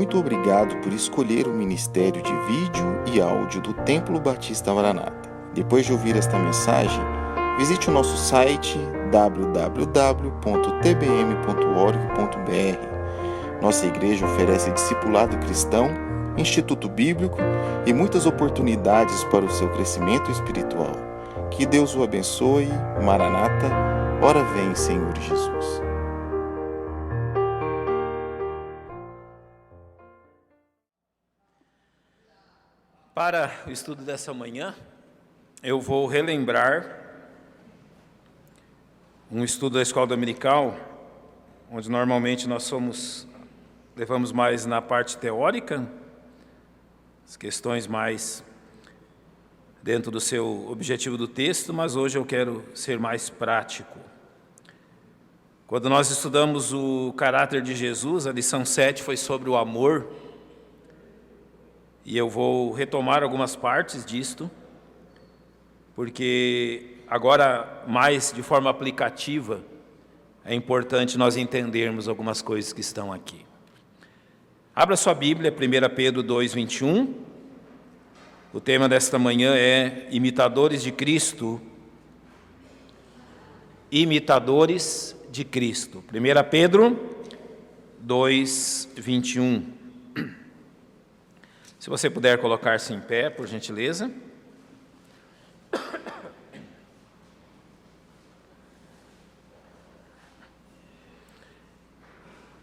muito obrigado por escolher o Ministério de Vídeo e Áudio do Templo Batista Maranata. Depois de ouvir esta mensagem, visite o nosso site www.tbm.org.br. Nossa igreja oferece discipulado cristão, instituto bíblico e muitas oportunidades para o seu crescimento espiritual. Que Deus o abençoe. Maranata, ora vem, Senhor Jesus. Para o estudo dessa manhã, eu vou relembrar um estudo da escola dominical, onde normalmente nós levamos mais na parte teórica, as questões mais dentro do seu objetivo do texto, mas hoje eu quero ser mais prático. Quando nós estudamos o caráter de Jesus, a lição 7 foi sobre o amor, e eu vou retomar algumas partes disto, porque agora, mais de forma aplicativa, é importante nós entendermos algumas coisas que estão aqui. Abra sua Bíblia, 1 Pedro 2:21. O tema desta manhã é imitadores de Cristo. Imitadores de Cristo. 1 Pedro 2:21. Se você puder colocar-se em pé, por gentileza.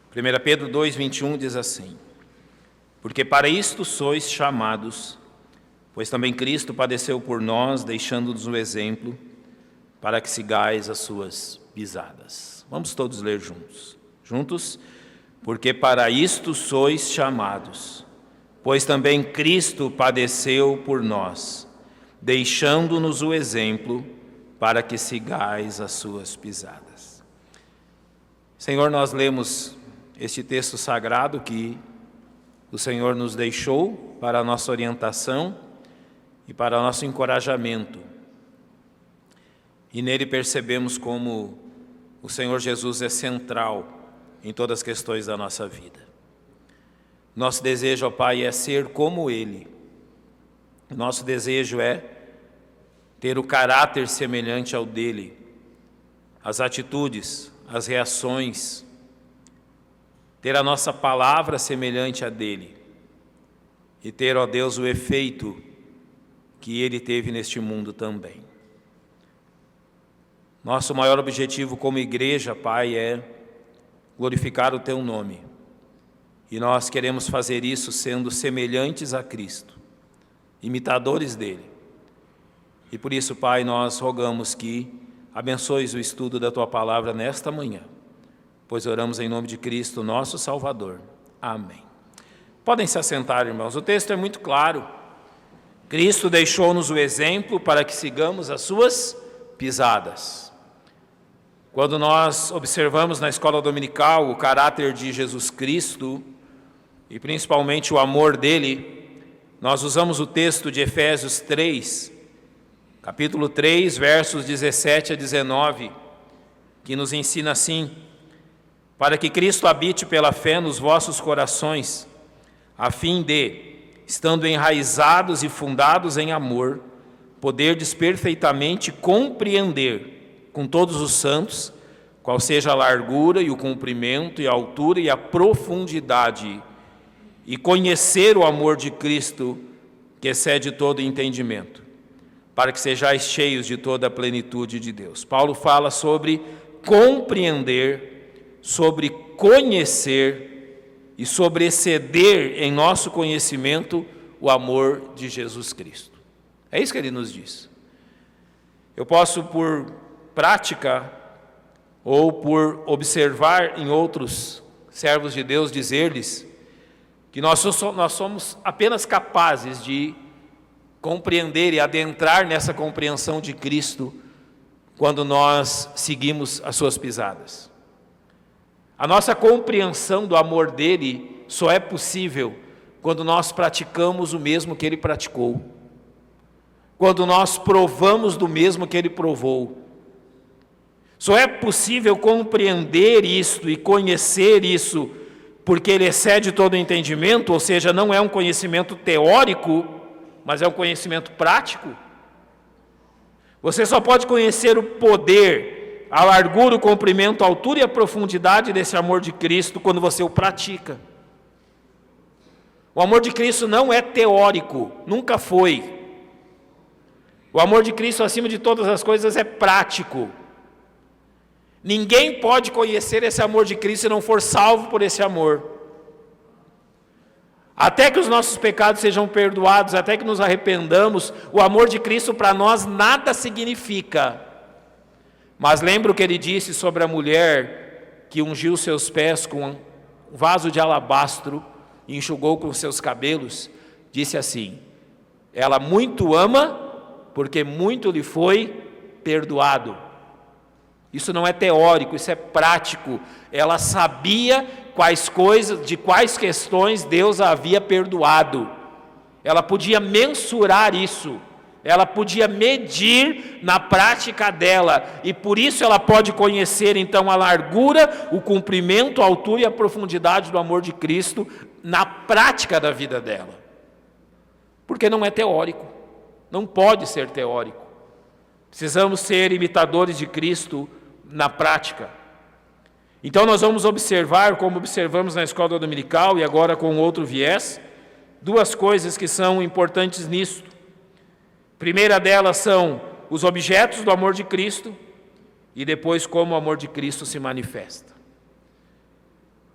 Primeira Pedro 2:21 diz assim: porque para isto sois chamados, pois também Cristo padeceu por nós, deixando-nos um exemplo, para que sigais as suas pisadas. Vamos todos ler juntos. Porque para isto sois chamados, pois também Cristo padeceu por nós, deixando-nos o exemplo, para que sigais as suas pisadas. Senhor, nós lemos este texto sagrado que o Senhor nos deixou para a nossa orientação e para o nosso encorajamento. E nele percebemos como o Senhor Jesus é central em todas as questões da nossa vida. Nosso desejo, ó Pai, é ser como Ele. Nosso desejo é ter o caráter semelhante ao dele, as atitudes, as reações, ter a nossa palavra semelhante à dele e ter, ó Deus, o efeito que ele teve neste mundo também. Nosso maior objetivo como igreja, Pai, é glorificar o Teu nome. E nós queremos fazer isso sendo semelhantes a Cristo, imitadores dele. E por isso, Pai, nós rogamos que abençoes o estudo da Tua palavra nesta manhã, pois oramos em nome de Cristo, nosso Salvador. Amém. Podem se assentar, irmãos. O texto é muito claro. Cristo deixou-nos o exemplo para que sigamos as suas pisadas. Quando nós observamos na escola dominical o caráter de Jesus Cristo, e principalmente o amor dele, nós usamos o texto de Efésios 3, capítulo 3, versos 17 a 19, que nos ensina assim: para que Cristo habite pela fé nos vossos corações, a fim de, estando enraizados e fundados em amor, poderdes perfeitamente compreender com todos os santos qual seja a largura e o comprimento e a altura e a profundidade, e conhecer o amor de Cristo, que excede todo entendimento, para que sejais cheios de toda a plenitude de Deus. Paulo fala sobre compreender, sobre conhecer e sobre exceder em nosso conhecimento o amor de Jesus Cristo. É isso que ele nos diz. Eu posso, por prática ou por observar em outros servos de Deus, dizer-lhes que nós somos apenas capazes de compreender e adentrar nessa compreensão de Cristo quando nós seguimos as suas pisadas. A nossa compreensão do amor dele só é possível quando nós praticamos o mesmo que ele praticou, quando nós provamos do mesmo que ele provou. Só é possível compreender isto e conhecer isso porque ele excede todo o entendimento, ou seja, não é um conhecimento teórico, mas é um conhecimento prático. Você só pode conhecer o poder, a largura, o comprimento, a altura e a profundidade desse amor de Cristo quando você o pratica. O amor de Cristo não é teórico, nunca foi. O amor de Cristo, acima de todas as coisas, é prático. Ninguém pode conhecer esse amor de Cristo se não for salvo por esse amor. Até que os nossos pecados sejam perdoados, até que nos arrependamos, o amor de Cristo para nós nada significa. Mas lembra o que ele disse sobre a mulher que ungiu seus pés com um vaso de alabastro e enxugou com seus cabelos? Disse assim: ela muito ama, porque muito lhe foi perdoado. Isso não é teórico, isso é prático. Ela sabia de quais questões Deus a havia perdoado. Ela podia mensurar isso. Ela podia medir na prática dela. E por isso ela pode conhecer então a largura, o comprimento, a altura e a profundidade do amor de Cristo na prática da vida dela. Porque não é teórico. Não pode ser teórico. Precisamos ser imitadores de Cristo na prática. Então nós vamos observar, como observamos na escola dominical e agora com outro viés, duas coisas que são importantes nisto. A primeira delas são os objetos do amor de Cristo e depois como o amor de Cristo se manifesta.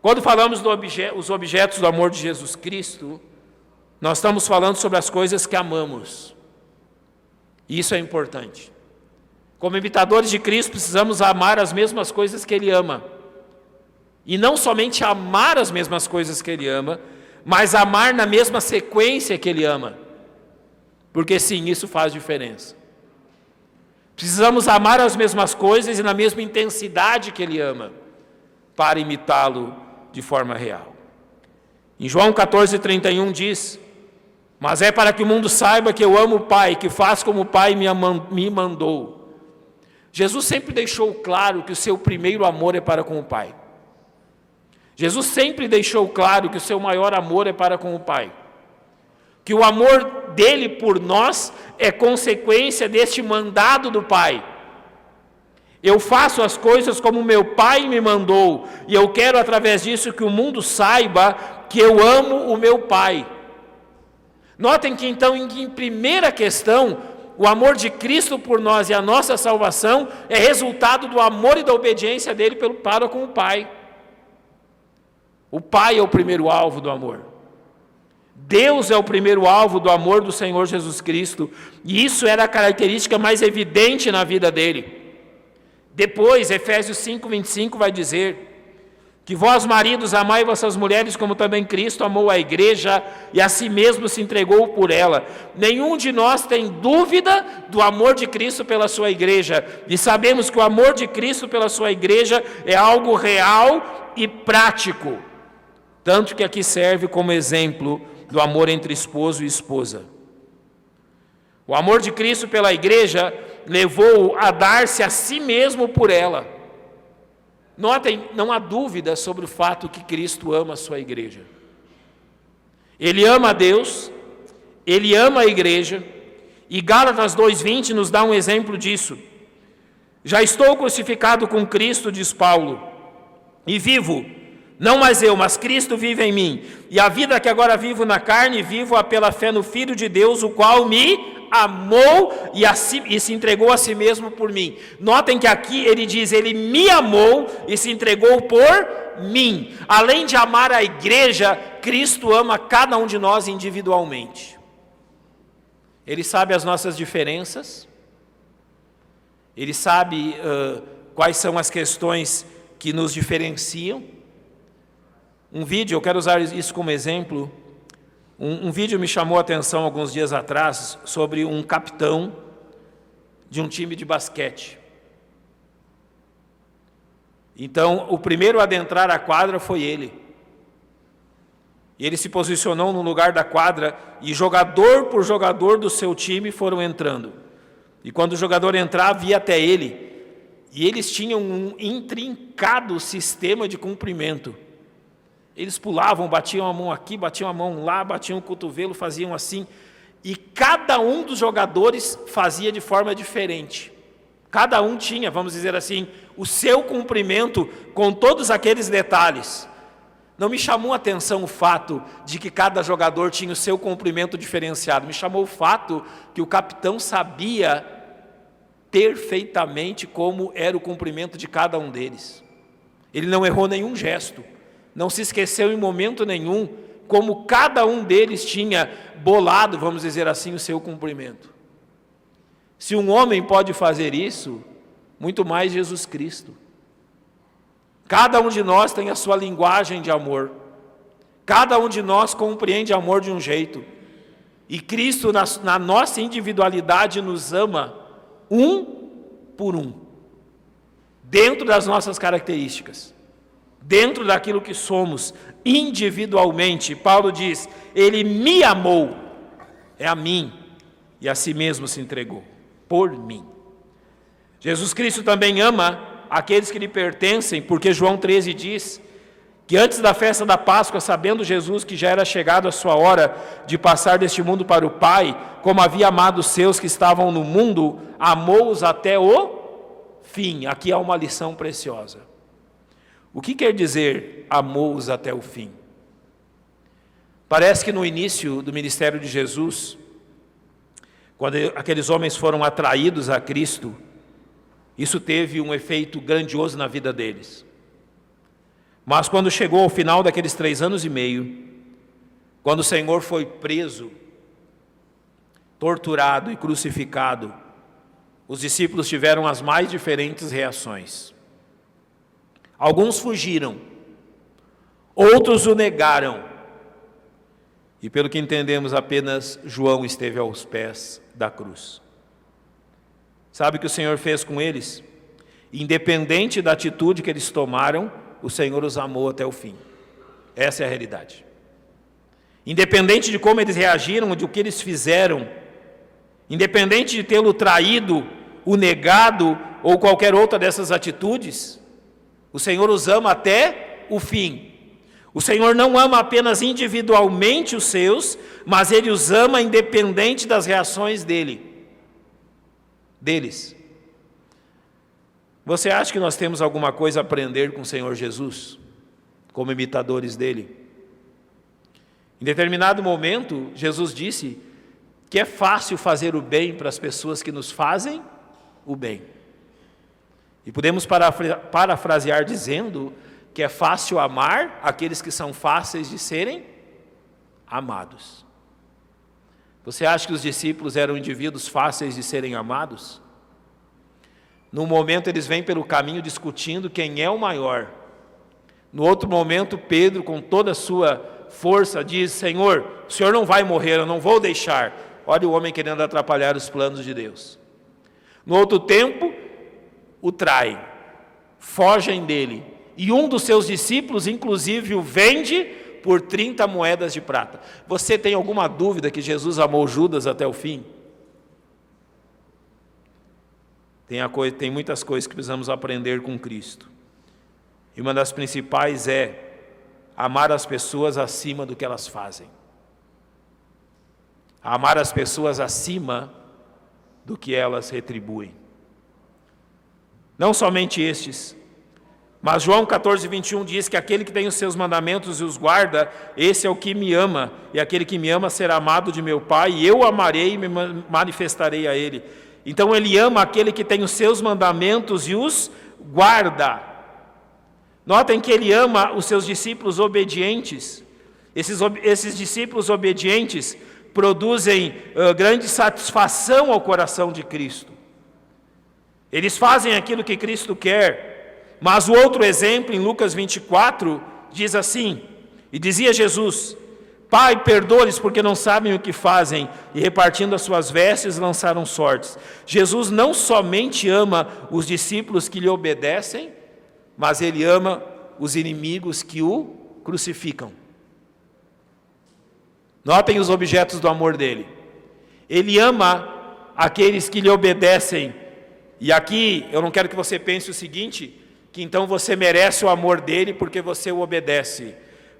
Quando falamos dos objetos do amor de Jesus Cristo, nós estamos falando sobre as coisas que amamos. E isso é importante. Como imitadores de Cristo, precisamos amar as mesmas coisas que Ele ama. E não somente amar as mesmas coisas que Ele ama, mas amar na mesma sequência que Ele ama. Porque sim, isso faz diferença. Precisamos amar as mesmas coisas e na mesma intensidade que Ele ama, para imitá-lo de forma real. Em João 14:31 diz: mas é para que o mundo saiba que eu amo o Pai, que faço como o Pai me mandou. Jesus sempre deixou claro que o seu primeiro amor é para com o Pai. Jesus sempre deixou claro que o seu maior amor é para com o Pai. Que o amor dele por nós é consequência deste mandado do Pai. Eu faço as coisas como meu Pai me mandou, e eu quero através disso que o mundo saiba que eu amo o meu Pai. Notem que então, em primeira questão, o amor de Cristo por nós e a nossa salvação é resultado do amor e da obediência dele para com o Pai. O Pai é o primeiro alvo do amor. Deus é o primeiro alvo do amor do Senhor Jesus Cristo, e isso era a característica mais evidente na vida dele. Depois, Efésios 5:25 vai dizer que vós, maridos, amai vossas mulheres como também Cristo amou a igreja e a si mesmo se entregou por ela. Nenhum de nós tem dúvida do amor de Cristo pela sua igreja, e sabemos que o amor de Cristo pela sua igreja é algo real e prático, tanto que aqui serve como exemplo do amor entre esposo e esposa. O amor de Cristo pela igreja levou a dar-se a si mesmo por ela. Notem, não há dúvida sobre o fato que Cristo ama a sua igreja. Ele ama a Deus, Ele ama a igreja, e Gálatas 2:20 nos dá um exemplo disso. Já estou crucificado com Cristo, diz Paulo, e vivo, não mais eu, mas Cristo vive em mim, e a vida que agora vivo na carne, vivo-a pela fé no Filho de Deus, o qual me amou e se entregou a si mesmo por mim. Notem que aqui ele diz, ele me amou e se entregou por mim. Além de amar a igreja, Cristo ama cada um de nós individualmente. Ele sabe as nossas diferenças, ele sabe quais são as questões que nos diferenciam. Um vídeo, eu quero usar isso como exemplo. Um vídeo me chamou a atenção alguns dias atrás sobre um capitão de um time de basquete. Então, o primeiro a adentrar a quadra foi ele. E ele se posicionou no lugar da quadra e jogador por jogador do seu time foram entrando. E quando o jogador entrava, ia até ele. E eles tinham um intrincado sistema de cumprimento. Eles pulavam, batiam a mão aqui, batiam a mão lá, batiam o cotovelo, faziam assim. E cada um dos jogadores fazia de forma diferente. Cada um tinha, vamos dizer assim, o seu cumprimento com todos aqueles detalhes. Não me chamou a atenção o fato de que cada jogador tinha o seu cumprimento diferenciado. Me chamou o fato que o capitão sabia perfeitamente como era o cumprimento de cada um deles. Ele não errou nenhum gesto. Não se esqueceu em momento nenhum como cada um deles tinha bolado, vamos dizer assim, o seu cumprimento. Se um homem pode fazer isso, muito mais Jesus Cristo. Cada um de nós tem a sua linguagem de amor. Cada um de nós compreende amor de um jeito. E Cristo, na nossa individualidade, nos ama um por um, dentro das nossas características. Dentro daquilo que somos, individualmente. Paulo diz, ele me amou, é a mim, e a si mesmo se entregou, por mim. Jesus Cristo também ama aqueles que lhe pertencem, porque João 13 diz que antes da festa da Páscoa, sabendo Jesus que já era chegado a sua hora de passar deste mundo para o Pai, como havia amado os seus que estavam no mundo, amou-os até o fim. Aqui há uma lição preciosa. O que quer dizer amou-os até o fim? Parece que no início do ministério de Jesus, quando aqueles homens foram atraídos a Cristo, isso teve um efeito grandioso na vida deles. Mas quando chegou ao final daqueles 3 anos e meio, quando o Senhor foi preso, torturado e crucificado, os discípulos tiveram as mais diferentes reações. Alguns fugiram, outros o negaram, e pelo que entendemos, apenas João esteve aos pés da cruz. Sabe o que o Senhor fez com eles? Independente da atitude que eles tomaram, o Senhor os amou até o fim. Essa é a realidade. Independente de como eles reagiram, de que eles fizeram, independente de tê-lo traído, o negado ou qualquer outra dessas atitudes, o Senhor os ama até o fim. O Senhor não ama apenas individualmente os seus, mas Ele os ama independente das reações deles. Você acha que nós temos alguma coisa a aprender com o Senhor Jesus, como imitadores dEle? Em determinado momento, Jesus disse que é fácil fazer o bem para as pessoas que nos fazem o bem. E podemos parafrasear dizendo que é fácil amar aqueles que são fáceis de serem amados. Você acha que os discípulos eram indivíduos fáceis de serem amados? Num momento eles vêm pelo caminho discutindo quem é o maior. No outro momento Pedro, com toda a sua força, diz, Senhor, o Senhor não vai morrer, eu não vou deixar. Olha o homem querendo atrapalhar os planos de Deus. No outro tempo, o traem, fogem dele, e um dos seus discípulos, inclusive, o vende por 30 moedas de prata. Você tem alguma dúvida que Jesus amou Judas até o fim? Tem muitas coisas que precisamos aprender com Cristo, e uma das principais é amar as pessoas acima do que elas fazem, amar as pessoas acima do que elas retribuem. Não somente estes, mas João 14, 21 diz que aquele que tem os seus mandamentos e os guarda, esse é o que me ama, e aquele que me ama será amado de meu Pai, e eu amarei e me manifestarei a ele. Então ele ama aquele que tem os seus mandamentos e os guarda. Notem que ele ama os seus discípulos obedientes. Esses discípulos obedientes produzem grande satisfação ao coração de Cristo. Eles fazem aquilo que Cristo quer. Mas o outro exemplo, em Lucas 24, diz assim, e dizia Jesus, Pai, perdoa-lhes porque não sabem o que fazem, e repartindo as suas vestes, lançaram sortes. Jesus não somente ama os discípulos que lhe obedecem, mas Ele ama os inimigos que o crucificam. Notem os objetos do amor dele. Ele ama aqueles que lhe obedecem. E aqui eu não quero que você pense o seguinte, que então você merece o amor dele porque você o obedece.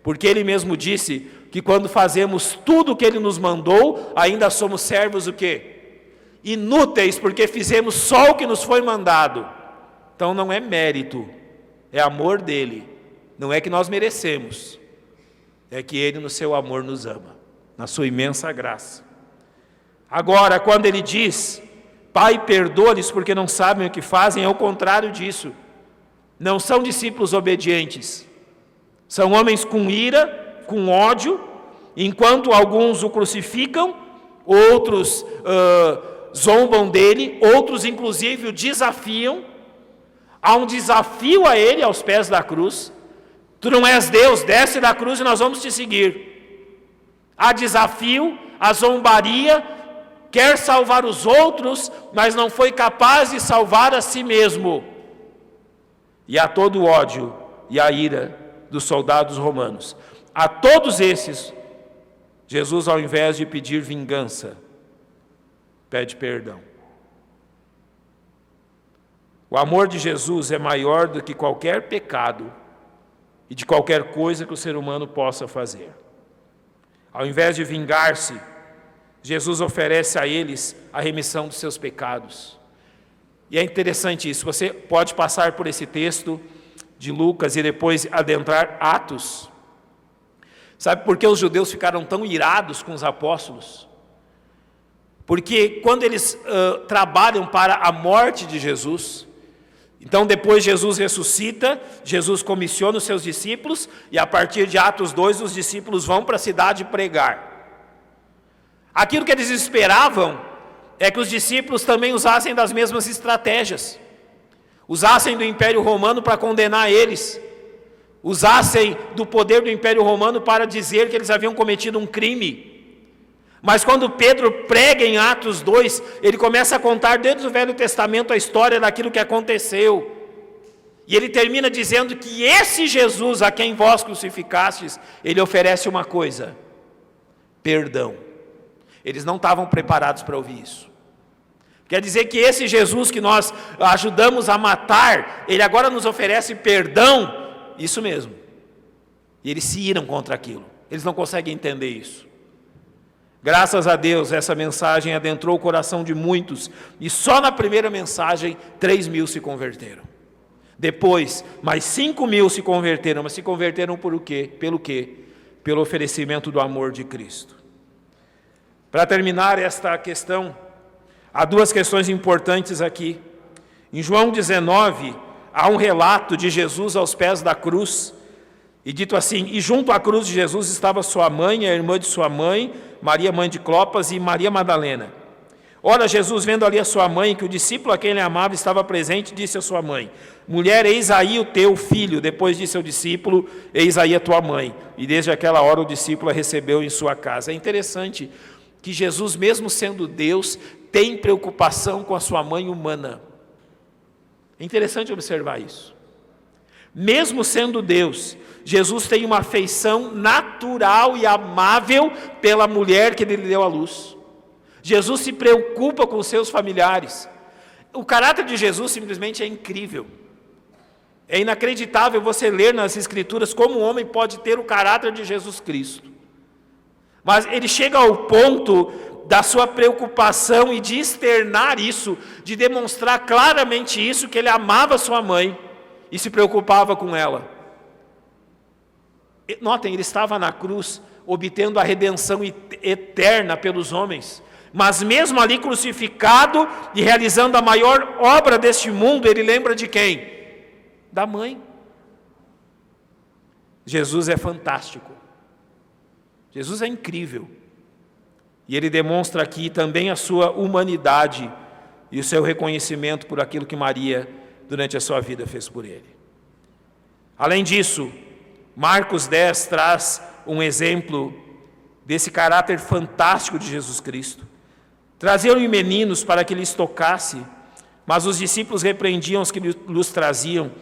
Porque Ele mesmo disse que quando fazemos tudo o que Ele nos mandou, ainda somos servos o quê? Inúteis, porque fizemos só o que nos foi mandado. Então não é mérito, é amor dEle. Não é que nós merecemos, é que Ele no seu amor nos ama, na sua imensa graça. Agora, quando Ele diz, Pai, perdoa-lhes porque não sabem o que fazem, é o contrário disso. Não são discípulos obedientes, são homens com ira, com ódio, enquanto alguns o crucificam, outros zombam dele, outros inclusive o desafiam. Há um desafio a ele aos pés da cruz. Tu não és Deus, desce da cruz e nós vamos te seguir. Há desafio, a zombaria, quer salvar os outros, mas não foi capaz de salvar a si mesmo. E há todo o ódio e a ira dos soldados romanos. A todos esses, Jesus, ao invés de pedir vingança, pede perdão. O amor de Jesus é maior do que qualquer pecado e de qualquer coisa que o ser humano possa fazer. Ao invés de vingar-se, Jesus oferece a eles a remissão dos seus pecados. E é interessante isso, você pode passar por esse texto de Lucas e depois adentrar Atos. Sabe por que os judeus ficaram tão irados com os apóstolos? Porque quando eles trabalham para a morte de Jesus, então depois Jesus ressuscita, Jesus comissiona os seus discípulos, e a partir de Atos 2 os discípulos vão para a cidade pregar. Aquilo que eles esperavam é que os discípulos também usassem das mesmas estratégias, usassem do Império Romano para condenar eles, usassem do poder do Império Romano para dizer que eles haviam cometido um crime. Mas quando Pedro prega em Atos 2, ele começa a contar desde o Velho Testamento a história daquilo que aconteceu. E ele termina dizendo que esse Jesus a quem vós crucificastes, ele oferece uma coisa: perdão. Eles não estavam preparados para ouvir isso. Quer dizer que esse Jesus que nós ajudamos a matar, ele agora nos oferece perdão. Isso mesmo. E eles se iram contra aquilo. Eles não conseguem entender isso. Graças a Deus, essa mensagem adentrou o coração de muitos, e só na primeira mensagem 3.000 se converteram. Depois, mais 5.000 se converteram, mas se converteram por o quê? Pelo quê? Pelo oferecimento do amor de Cristo. Para terminar esta questão, há duas questões importantes aqui. Em João 19, há um relato de Jesus aos pés da cruz, e dito assim: e junto à cruz de Jesus estava sua mãe, a irmã de sua mãe, Maria, mãe de Clopas, e Maria Madalena. Ora, Jesus, vendo ali a sua mãe, que o discípulo a quem ele amava estava presente, disse à sua mãe: mulher, eis aí o teu filho. Depois disse ao discípulo: eis aí a tua mãe. E desde aquela hora o discípulo a recebeu em sua casa. É interessante que Jesus, mesmo sendo Deus, tem preocupação com a sua mãe humana. É interessante observar isso. Mesmo sendo Deus, Jesus tem uma afeição natural e amável pela mulher que ele deu à luz. Jesus se preocupa com os seus familiares. O caráter de Jesus simplesmente é incrível. É inacreditável você ler nas Escrituras como um homem pode ter o caráter de Jesus Cristo. Mas ele chega ao ponto da sua preocupação e de externar isso, de demonstrar claramente isso, que ele amava sua mãe e se preocupava com ela. Notem, ele estava na cruz, obtendo a redenção eterna pelos homens, mas mesmo ali crucificado e realizando a maior obra deste mundo, ele lembra de quem? Da mãe. Jesus é fantástico. Jesus é incrível. E ele demonstra aqui também a sua humanidade e o seu reconhecimento por aquilo que Maria, durante a sua vida, fez por ele. Além disso, Marcos 10 traz um exemplo desse caráter fantástico de Jesus Cristo. Traziam-lhe meninos para que lhes tocasse, mas os discípulos repreendiam os que lhes traziam.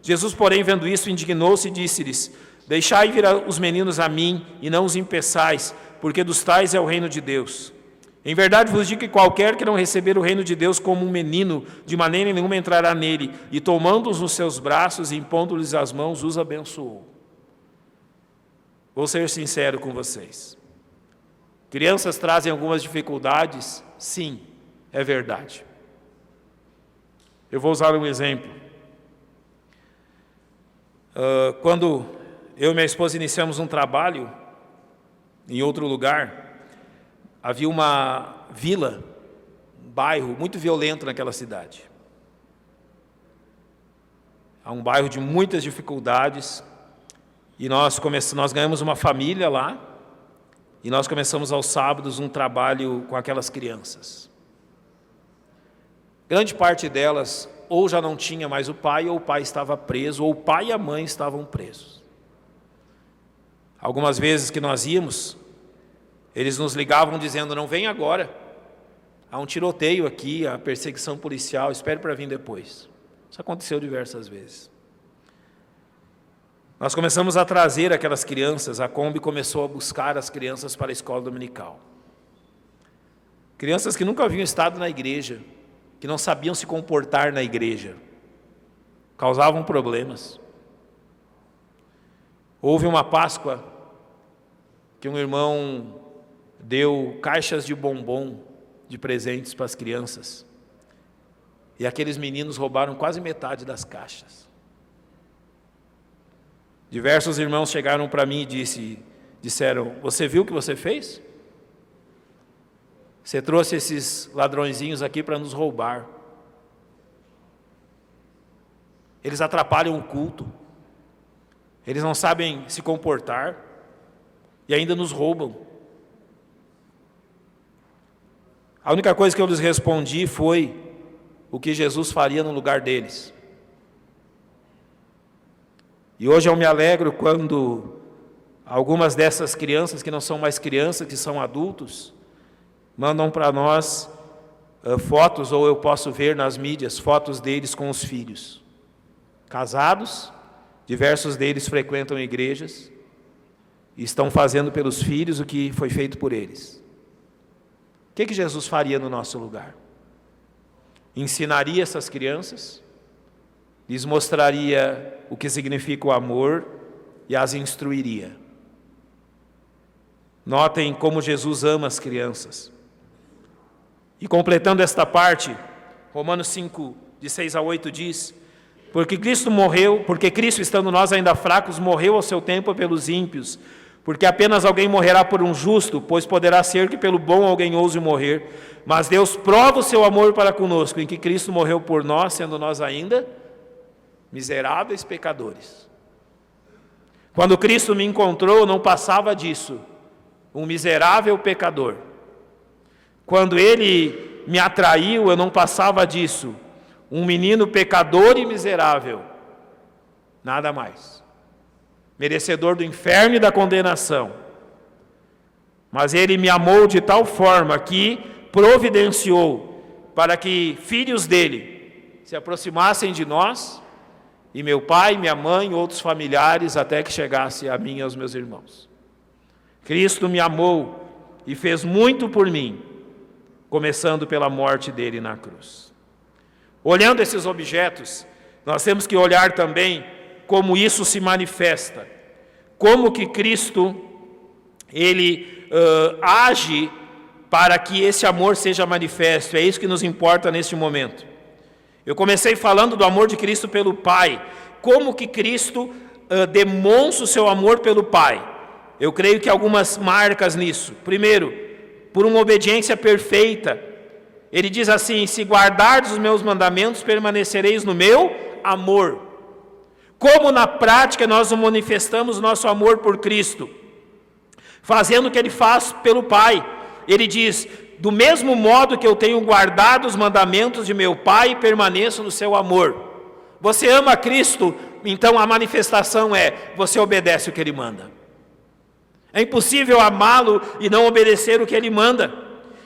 Jesus, porém, vendo isso, indignou-se e disse-lhes: deixai vir os meninos a mim, e não os impeçais, porque dos tais é o reino de Deus. Em verdade vos digo que qualquer que não receber o reino de Deus como um menino, de maneira nenhuma entrará nele. E tomando-os nos seus braços e impondo-lhes as mãos, os abençoou. Vou ser sincero com vocês. Crianças trazem algumas dificuldades? Sim, é verdade. Eu vou usar um exemplo. Quando eu e minha esposa iniciamos um trabalho em outro lugar, havia uma vila, um bairro muito violento naquela cidade. É um bairro de muitas dificuldades, e nós ganhamos uma família lá, e nós começamos aos sábados um trabalho com aquelas crianças. Grande parte delas ou já não tinha mais o pai, ou o pai estava preso, ou o pai e a mãe estavam presos. Algumas vezes que nós íamos, eles nos ligavam dizendo: não vem agora, há um tiroteio aqui, há perseguição policial, espere para vir depois. Isso aconteceu diversas vezes. Nós começamos a trazer aquelas crianças, a Kombi começou a buscar as crianças para a escola dominical. Crianças que nunca haviam estado na igreja, que não sabiam se comportar na igreja, causavam problemas. Houve uma Páscoa que um irmão deu caixas de bombom de presentes para as crianças, e aqueles meninos roubaram quase metade das caixas. Diversos irmãos chegaram para mim e disseram: você viu o que você fez? Você trouxe esses ladrõezinhos aqui para nos roubar. Eles atrapalham o culto, eles não sabem se comportar e ainda nos roubam. A única coisa que eu lhes respondi foi o que Jesus faria no lugar deles. E hoje eu me alegro quando algumas dessas crianças, que não são mais crianças, que são adultos, mandam para nós fotos, ou eu posso ver nas mídias, fotos deles com os filhos. Casados, diversos deles frequentam igrejas, e estão fazendo pelos filhos o que foi feito por eles. O que Jesus faria no nosso lugar? Ensinaria essas crianças, lhes mostraria o que significa o amor e as instruiria. Notem como Jesus ama as crianças. E completando esta parte, Romanos 5, de 6 a 8 diz: porque Cristo, estando nós ainda fracos, morreu ao seu tempo pelos ímpios, porque apenas alguém morrerá por um justo, pois poderá ser que pelo bom alguém ouse morrer. Mas Deus prova o seu amor para conosco, em que Cristo morreu por nós, sendo nós ainda miseráveis pecadores. Quando Cristo me encontrou, não passava disso, um miserável pecador. Quando Ele me atraiu, eu não passava disso, um menino pecador e miserável. Nada mais. Merecedor do inferno e da condenação. Mas Ele me amou de tal forma que providenciou para que filhos dele se aproximassem de nós, e meu pai, minha mãe, outros familiares, até que chegasse a mim e aos meus irmãos. Cristo me amou e fez muito por mim, começando pela morte dele na cruz. Olhando esses objetos, nós temos que olhar também como isso se manifesta, como que Cristo, Ele age para que esse amor seja manifesto. É isso que nos importa neste momento. Eu comecei falando do amor de Cristo pelo Pai, como que Cristo demonstra o seu amor pelo Pai. Eu creio que algumas marcas nisso. Primeiro, por uma obediência perfeita. Ele diz assim: se guardardes os meus mandamentos, permanecereis no meu amor. Como na prática nós manifestamos o nosso amor por Cristo? Fazendo o que Ele faz pelo Pai. Ele diz: do mesmo modo que eu tenho guardado os mandamentos de meu Pai, permaneço no seu amor. Você ama Cristo, então a manifestação é: você obedece o que Ele manda. É impossível amá-lo e não obedecer o que Ele manda.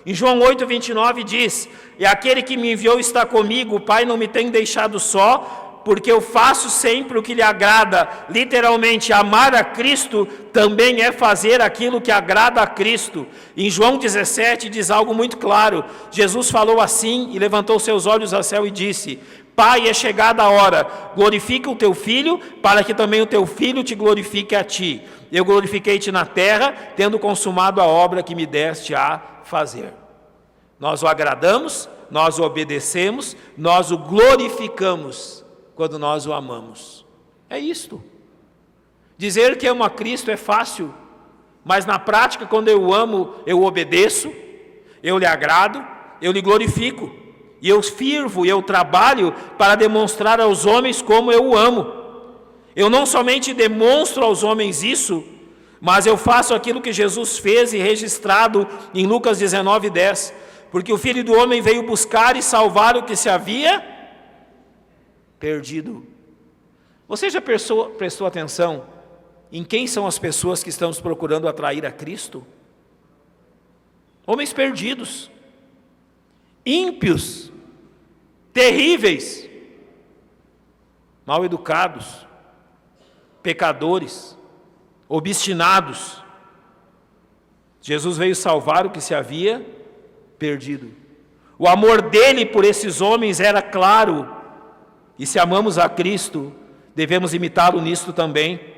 Em João 8:29 diz: e aquele que me enviou está comigo, o Pai não me tem deixado só, porque eu faço sempre o que lhe agrada. Literalmente, amar a Cristo também é fazer aquilo que agrada a Cristo. Em João 17 diz algo muito claro. Jesus falou assim e levantou seus olhos ao céu e disse: Pai, é chegada a hora, glorifica o teu filho, para que também o teu filho te glorifique a ti. Eu glorifiquei-te na terra, tendo consumado a obra que me deste a fazer. Nós o agradamos, nós o obedecemos, nós o glorificamos quando nós o amamos. É isto. Dizer que amo a Cristo é fácil, mas na prática, quando eu amo, eu obedeço, eu lhe agrado, eu lhe glorifico, e eu firvo, e eu trabalho para demonstrar aos homens como eu o amo. Eu não somente demonstro aos homens isso, mas eu faço aquilo que Jesus fez e registrado em Lucas 19:10, porque o Filho do Homem veio buscar e salvar o que se havia perdido. Você já prestou atenção em quem são as pessoas que estamos procurando atrair a Cristo? Homens perdidos, ímpios, terríveis, mal educados, pecadores, obstinados. Jesus veio salvar o que se havia perdido. O amor dele por esses homens era claro, e se amamos a Cristo, devemos imitá-lo nisto também.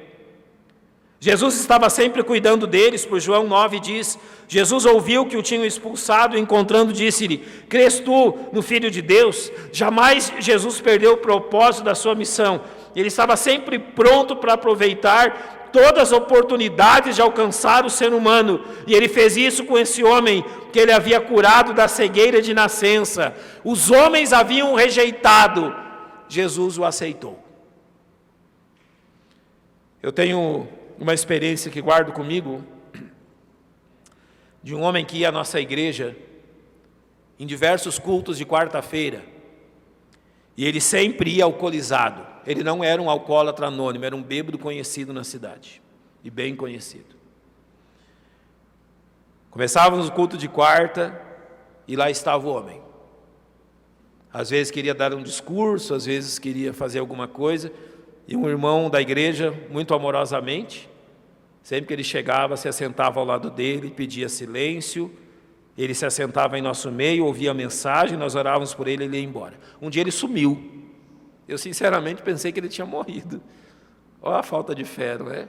Jesus estava sempre cuidando deles, pois João 9 diz: Jesus ouviu que o tinham expulsado, e encontrando disse-lhe: crês tu no Filho de Deus? Jamais Jesus perdeu o propósito da sua missão. Ele estava sempre pronto para aproveitar todas as oportunidades de alcançar o ser humano, e ele fez isso com esse homem que ele havia curado da cegueira de nascença. Os homens haviam rejeitado, Jesus o aceitou. Eu tenho uma experiência que guardo comigo, de um homem que ia à nossa igreja em diversos cultos de quarta-feira, e ele sempre ia alcoolizado. Ele não era um alcoólatra anônimo, era um bêbado conhecido na cidade, e bem conhecido. Começávamos o culto de quarta, e lá estava o homem. Às vezes queria dar um discurso, às vezes queria fazer alguma coisa, e um irmão da igreja, muito amorosamente, sempre que ele chegava, se assentava ao lado dele, pedia silêncio, ele se assentava em nosso meio, ouvia a mensagem, nós orávamos por ele e ele ia embora. Um dia ele sumiu. Eu sinceramente pensei que ele tinha morrido. Olha a falta de fé, não é?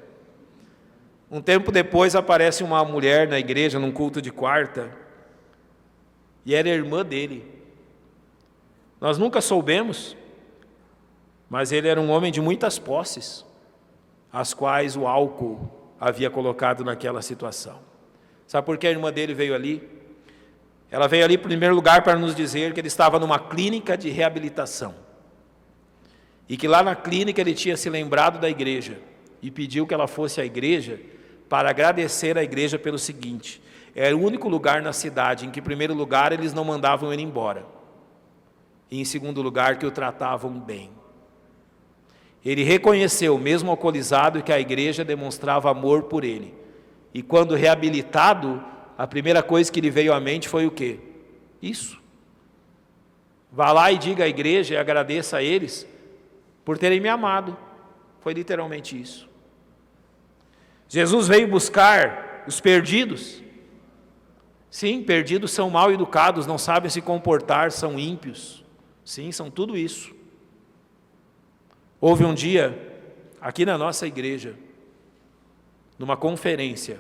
Um tempo depois aparece uma mulher na igreja, num culto de quarta, e era a irmã dele. Nós nunca soubemos, mas ele era um homem de muitas posses, as quais o álcool havia colocado naquela situação. Sabe por que a irmã dele veio ali? Ela veio ali, em primeiro lugar, para nos dizer que ele estava numa clínica de reabilitação, e que lá na clínica ele tinha se lembrado da igreja, e pediu que ela fosse à igreja para agradecer à igreja pelo seguinte: era o único lugar na cidade em que, em primeiro lugar, eles não mandavam ele embora, e em segundo lugar, que o tratavam bem. Ele reconheceu, mesmo alcoolizado, que a igreja demonstrava amor por ele. E quando reabilitado, a primeira coisa que lhe veio à mente foi o quê? Isso. Vá lá e diga à igreja e agradeça a eles por terem me amado. Foi literalmente isso. Jesus veio buscar os perdidos. Sim, perdidos são mal educados, não sabem se comportar, são ímpios. Sim, são tudo isso. Houve um dia, aqui na nossa igreja, numa conferência,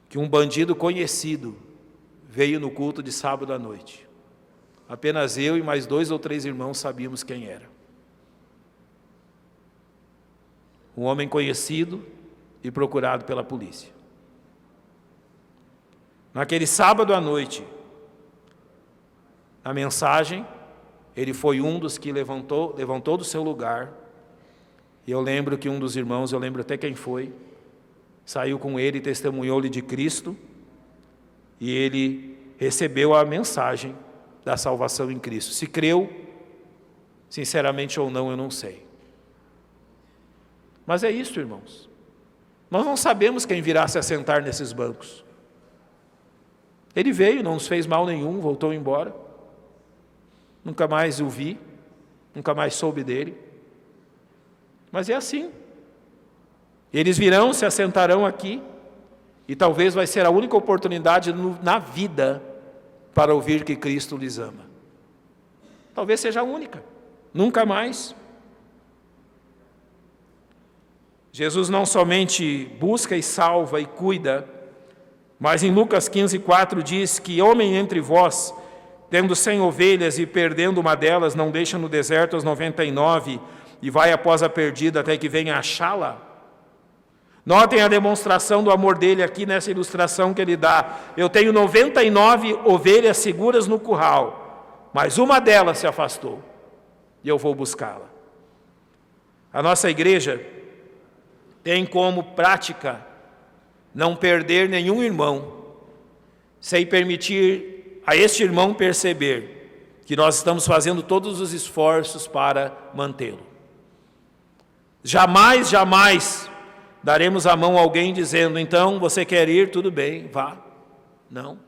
que um bandido conhecido veio no culto de sábado à noite. Apenas eu e mais 2 ou 3 irmãos sabíamos quem era. Um homem conhecido e procurado pela polícia. Naquele sábado à noite, na mensagem, ele foi um dos que levantou do seu lugar, e eu lembro que um dos irmãos, eu lembro até quem foi, saiu com ele e testemunhou-lhe de Cristo, e ele recebeu a mensagem da salvação em Cristo. Se creu, sinceramente ou não, eu não sei. Mas é isso, irmãos. Nós não sabemos quem virá se assentar nesses bancos. Ele veio, não nos fez mal nenhum, voltou embora. Nunca mais o vi, nunca mais soube dele. Mas é assim. Eles virão, se assentarão aqui, e talvez vai ser a única oportunidade na vida para ouvir que Cristo lhes ama. Talvez seja a única. Nunca mais. Jesus não somente busca e salva e cuida, mas em Lucas 15:4 diz que homem entre vós, tendo 100 ovelhas e perdendo uma delas, não deixa no deserto as 99 e vai após a perdida até que venha achá-la. Notem a demonstração do amor dele aqui nessa ilustração que ele dá. Eu tenho 99 ovelhas seguras no curral, mas uma delas se afastou e eu vou buscá-la. A nossa igreja tem como prática não perder nenhum irmão, sem permitir a este irmão perceber que nós estamos fazendo todos os esforços para mantê-lo. Jamais daremos a mão a alguém dizendo, então, você quer ir, tudo bem, vá. Não.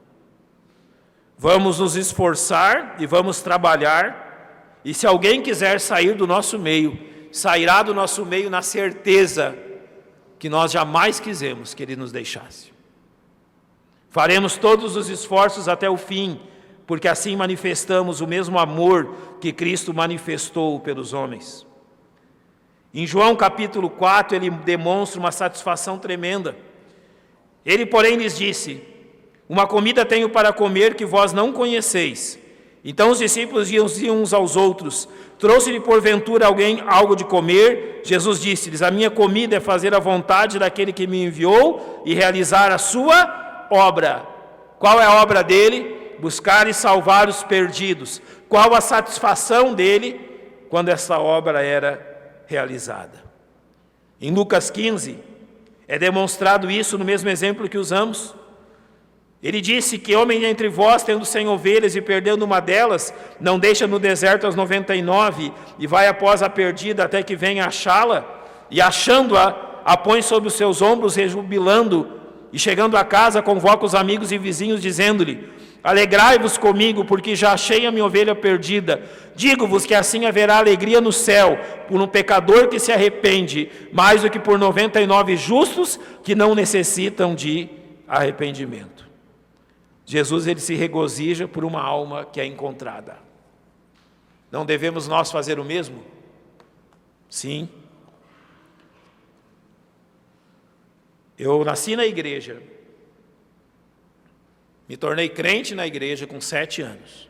Vamos nos esforçar e vamos trabalhar, e se alguém quiser sair do nosso meio, sairá do nosso meio na certeza que nós jamais quisemos que ele nos deixasse. Faremos todos os esforços até o fim, porque assim manifestamos o mesmo amor que Cristo manifestou pelos homens. Em João capítulo 4, ele demonstra uma satisfação tremenda. Ele, porém, lhes disse, uma comida tenho para comer que vós não conheceis. Então os discípulos diziam uns aos outros, trouxe-lhe porventura alguém algo de comer? Jesus disse-lhes, a minha comida é fazer a vontade daquele que me enviou e realizar a sua obra. Qual é a obra dele? Buscar e salvar os perdidos. Qual a satisfação dele quando essa obra era realizada? Em Lucas 15, é demonstrado isso no mesmo exemplo que usamos. Ele disse que homem entre vós, tendo 100 ovelhas e perdendo uma delas, não deixa no deserto as 99 e vai após a perdida até que venha achá-la, e achando-a, a põe sobre os seus ombros, rejubilando, e chegando a casa, convoca os amigos e vizinhos, dizendo-lhe, alegrai-vos comigo, porque já achei a minha ovelha perdida. Digo-vos que assim haverá alegria no céu, por um pecador que se arrepende, mais do que por 99 justos que não necessitam de arrependimento. Jesus, ele se regozija por uma alma que é encontrada. Não devemos nós fazer o mesmo? Sim. Eu nasci na igreja, me tornei crente na igreja com 7 anos.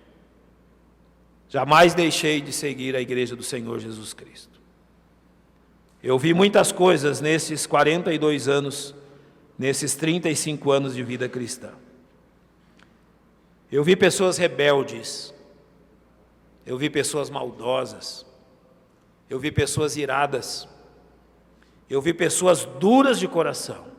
Jamais deixei de seguir a igreja do Senhor Jesus Cristo. Eu vi muitas coisas nesses 42 anos, nesses 35 anos de vida cristã. Eu vi pessoas rebeldes, eu vi pessoas maldosas, eu vi pessoas iradas, eu vi pessoas duras de coração.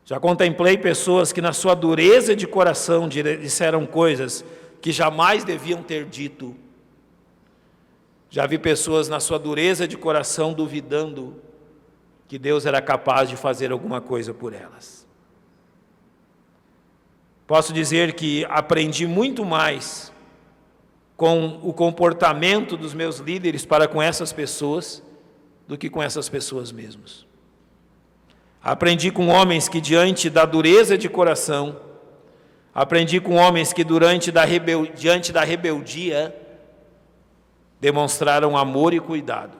Já contemplei pessoas que na sua dureza de coração disseram coisas que jamais deviam ter dito. Já vi pessoas na sua dureza de coração duvidando que Deus era capaz de fazer alguma coisa por elas. Posso dizer que aprendi muito mais com o comportamento dos meus líderes para com essas pessoas do que com essas pessoas mesmas. Aprendi com homens que diante da dureza de coração, aprendi com homens que diante da rebeldia demonstraram amor e cuidado.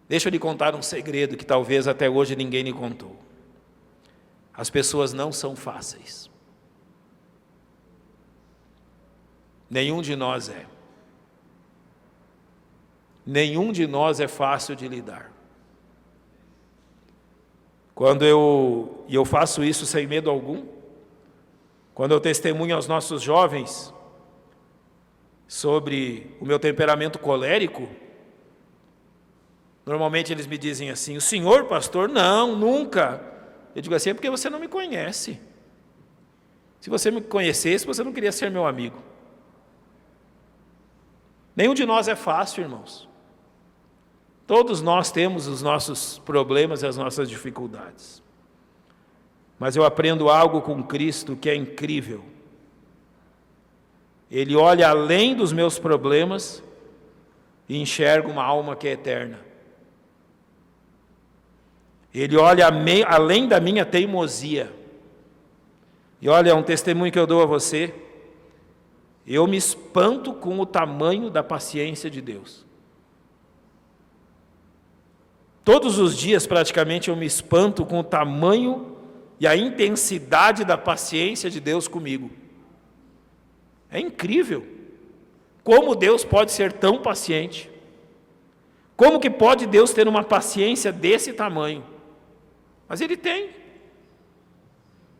Deixa eu lhe contar um segredo que talvez até hoje ninguém lhe contou. As pessoas não são fáceis. Nenhum de nós é. Nenhum de nós é fácil de lidar. Quando eu faço isso sem medo algum, quando eu testemunho aos nossos jovens sobre o meu temperamento colérico, normalmente eles me dizem assim, o senhor, pastor? Não, nunca. Eu digo assim, é porque você não me conhece. Se você me conhecesse, você não queria ser meu amigo. Nenhum de nós é fácil, irmãos. Todos nós temos os nossos problemas e as nossas dificuldades. Mas eu aprendo algo com Cristo que é incrível. Ele olha além dos meus problemas e enxerga uma alma que é eterna. Ele olha além da minha teimosia. E olha, um testemunho que eu dou a você. Eu me espanto com o tamanho da paciência de Deus. Todos os dias, praticamente, eu me espanto com o tamanho e a intensidade da paciência de Deus comigo. É incrível como Deus pode ser tão paciente. Como que pode Deus ter uma paciência desse tamanho? Mas Ele tem.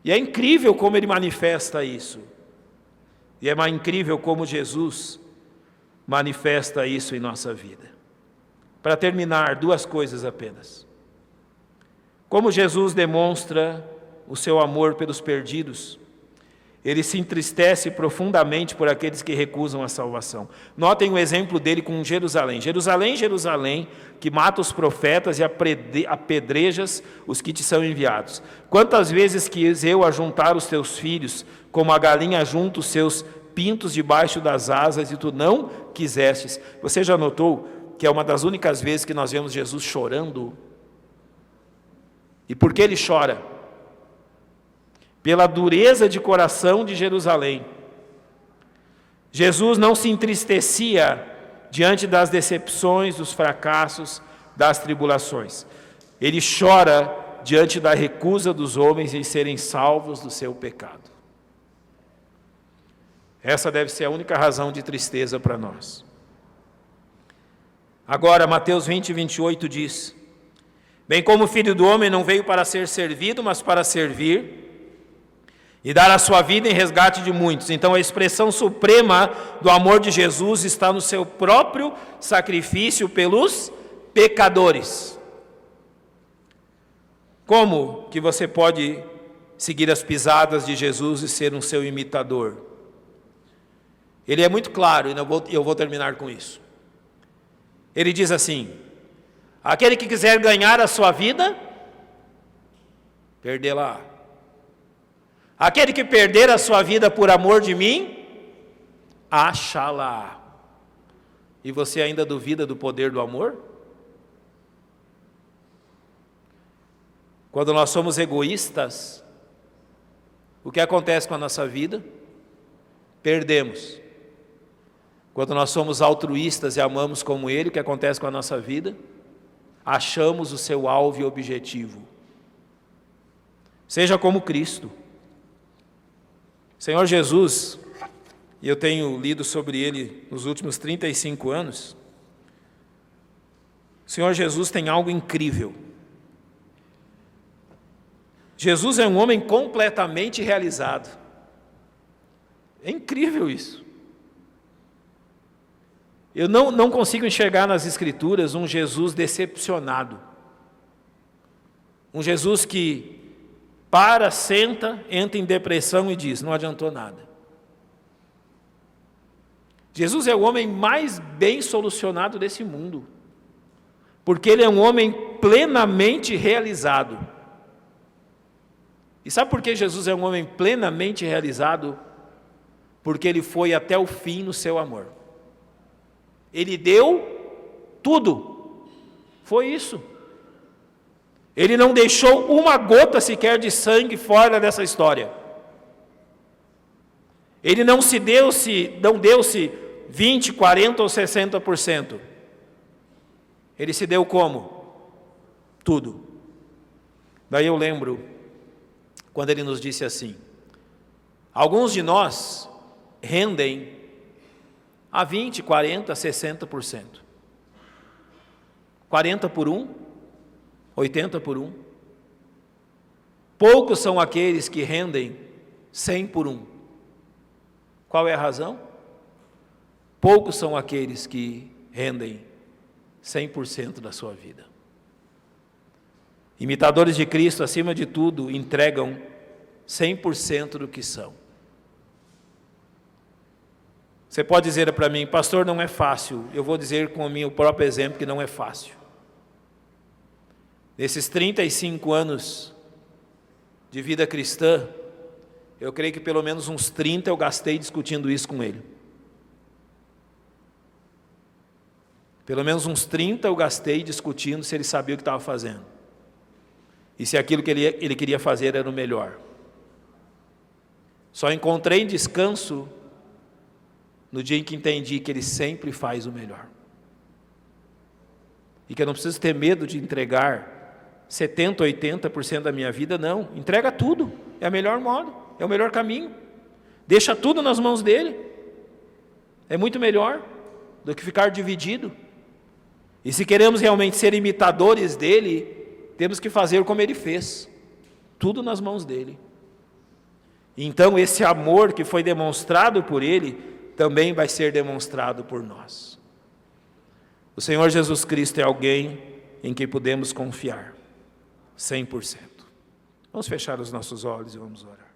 E é incrível como Ele manifesta isso. E é mais incrível como Jesus manifesta isso em nossa vida. Para terminar, 2 coisas apenas. Como Jesus demonstra o seu amor pelos perdidos, Ele se entristece profundamente por aqueles que recusam a salvação. Notem o exemplo dele com Jerusalém. Jerusalém, Jerusalém, que mata os profetas e apedrejas os que te são enviados. Quantas vezes quis eu ajuntar os teus filhos, como a galinha junta os seus pintos debaixo das asas, e tu não quisestes. Você já notou que é uma das únicas vezes que nós vemos Jesus chorando? E por que Ele chora? Pela dureza de coração de Jerusalém. Jesus não se entristecia diante das decepções, dos fracassos, das tribulações. Ele chora diante da recusa dos homens em serem salvos do seu pecado. Essa deve ser a única razão de tristeza para nós. Agora, Mateus 20, 28 diz: bem como o Filho do Homem não veio para ser servido, mas para servir e dar a sua vida em resgate de muitos. Então a expressão suprema do amor de Jesus está no seu próprio sacrifício pelos pecadores. Como que você pode seguir as pisadas de Jesus e ser um seu imitador? Ele é muito claro, e eu vou terminar com isso. Ele diz assim: aquele que quiser ganhar a sua vida, perdê-la. Aquele que perder a sua vida por amor de mim, achá-la. E você ainda duvida do poder do amor? Quando nós somos egoístas, o que acontece com a nossa vida? Perdemos. Quando nós somos altruístas e amamos como Ele, o que acontece com a nossa vida? Achamos o seu alvo e objetivo. Seja como Cristo. Senhor Jesus, e eu tenho lido sobre Ele nos últimos 35 anos, o Senhor Jesus tem algo incrível. Jesus é um homem completamente realizado. É incrível isso. Eu não consigo enxergar nas Escrituras um Jesus decepcionado. Um Jesus que para, senta, entra em depressão e diz: não adiantou nada. Jesus é o homem mais bem solucionado desse mundo, porque Ele é um homem plenamente realizado. E sabe por que Jesus é um homem plenamente realizado? Porque Ele foi até o fim no seu amor. Ele deu tudo. Foi isso. Ele não deixou uma gota sequer de sangue fora dessa história. Ele não deu-se 20, 40 ou 60%. Ele se deu como? Tudo. Daí eu lembro quando Ele nos disse assim: alguns de nós rendem a 20, 40, 60%. 40 por 1, 80 por 1. Poucos são aqueles que rendem 100 por 1. Qual é a razão? Poucos são aqueles que rendem 100% da sua vida. Imitadores de Cristo, acima de tudo, entregam 100% do que são. Você pode dizer para mim: pastor, não é fácil. Eu vou dizer com o meu próprio exemplo que não é fácil. Nesses 35 anos de vida cristã, eu creio que pelo menos uns 30 eu gastei discutindo isso com Ele. Pelo menos uns 30 eu gastei discutindo se Ele sabia o que estava fazendo. E se aquilo que ele queria fazer era o melhor. Só encontrei descanso no dia em que entendi que Ele sempre faz o melhor. E que eu não preciso ter medo de entregar 70%, 80% da minha vida, não. Entrega tudo, é o melhor modo, é o melhor caminho. Deixa tudo nas mãos dEle. É muito melhor do que ficar dividido. E se queremos realmente ser imitadores dEle, temos que fazer como Ele fez. Tudo nas mãos dEle. Então esse amor que foi demonstrado por Ele, também vai ser demonstrado por nós. O Senhor Jesus Cristo é alguém em quem podemos confiar, 100%. Vamos fechar os nossos olhos e vamos orar.